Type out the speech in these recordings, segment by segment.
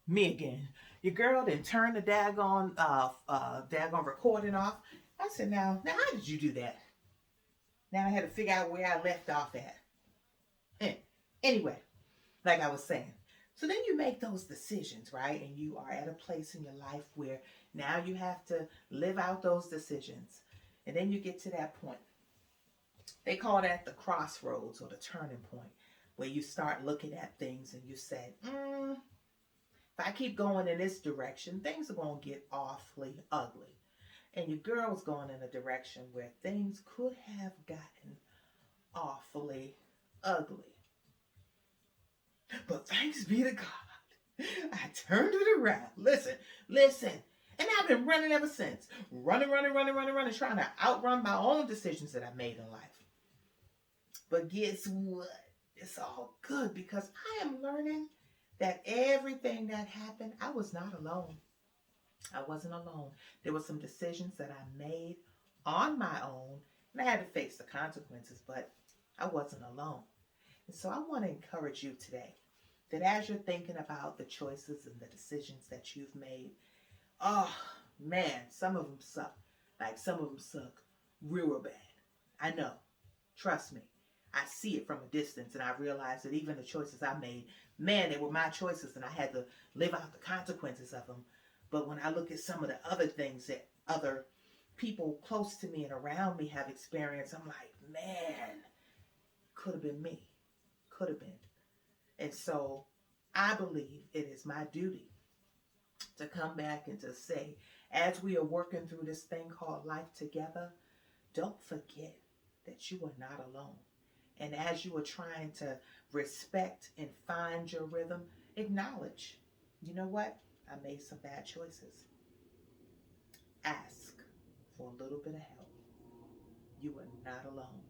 Me again. Your girl didn't turn the daggone recording off. I said, now, how did you do that? Now I had to figure out where I left off at. Anyway, like I was saying. So then you make those decisions, right? And you are at a place in your life where now you have to live out those decisions. And then you get to that point. They call that the crossroads or the turning point, where you start looking at things and you say, if I keep going in this direction, things are going to get awfully ugly. And your girl's going in a direction where things could have gotten awfully ugly. But thanks be to God, I turned it around. Listen. And I've been running ever since. Running, trying to outrun my own decisions that I made in life. But guess what? It's all good because I am learning that everything that happened, I was not alone. I wasn't alone. There were some decisions that I made on my own, and I had to face the consequences, but I wasn't alone. And so I want to encourage you today that as you're thinking about the choices and the decisions that you've made, oh man, some of them suck. Like some of them suck real bad. I know. Trust me. I see it from a distance and I realize that even the choices I made, man, they were my choices and I had to live out the consequences of them. But when I look at some of the other things that other people close to me and around me have experienced, I'm like, man, could have been me. Could have been. And so I believe it is my duty to come back and to say, as we are working through this thing called life together, don't forget that you are not alone. And as you are trying to respect and find your rhythm, acknowledge, you know what? I made some bad choices. Ask for a little bit of help. You are not alone.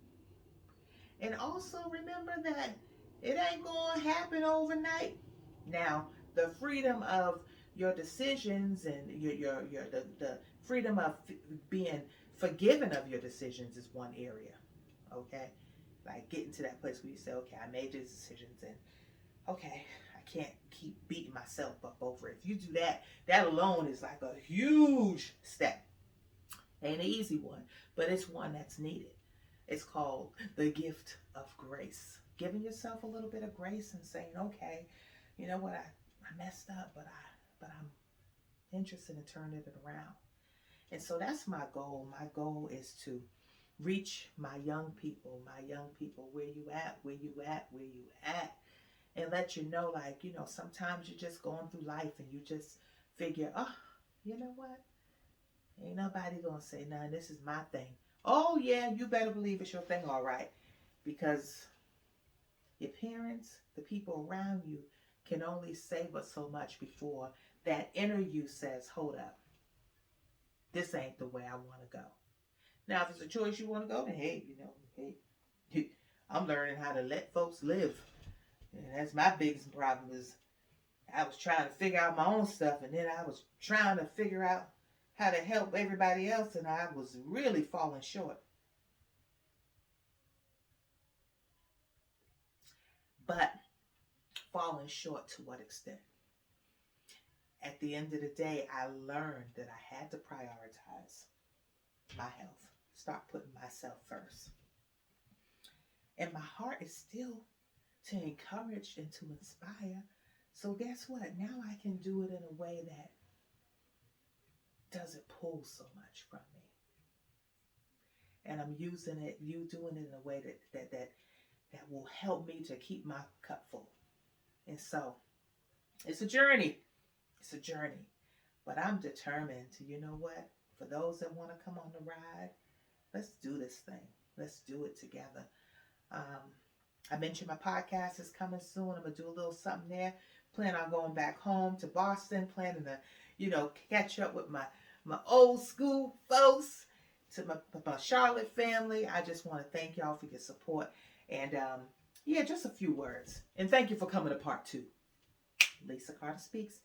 And also remember that it ain't going to happen overnight. Now, the freedom of your decisions and the freedom of being forgiven of your decisions is one area. Okay? Like getting to that place where you say, okay, I made these decisions and okay, I can't keep beating myself up over it. If you do that, that alone is like a huge step. Ain't an easy one, but it's one that's needed. It's called the gift of grace. Giving yourself a little bit of grace and saying, okay, you know what, I messed up, but I'm interested in turning it around. And so that's my goal. My goal is to reach my young people, where you at, where you at, where you at, and let you know, like, sometimes you're just going through life and you just figure, oh, you know what? Ain't nobody gonna say nothing. This is my thing. Oh yeah, you better believe it's your thing, all right. Because your parents, the people around you, can only save us so much before that inner you says, hold up, this ain't the way I want to go. Now, if it's a choice you want to go, then hey, hey, I'm learning how to let folks live. And that's my biggest problem is I was trying to figure out my own stuff, and then I was trying to figure out how to help everybody else, and I was really falling short. But falling short to what extent? At the end of the day, I learned that I had to prioritize my health, start putting myself first. And my heart is still to encourage and to inspire. So guess what? Now I can do it in a way that doesn't pull so much from me. And I'm using it, you doing it in a way that will help me to keep my cup full. And so it's a journey. It's a journey. But I'm determined to, you know what? For those that want to come on the ride, let's do this thing. Let's do it together. I mentioned my podcast is coming soon. I'm going to do a little something there. Plan on going back home to Boston. Planning to, catch up with my old school folks, to my Charlotte family. I just want to thank y'all for your support. And yeah, just a few words. And thank you for coming to part 2. Lisa Carter Speaks.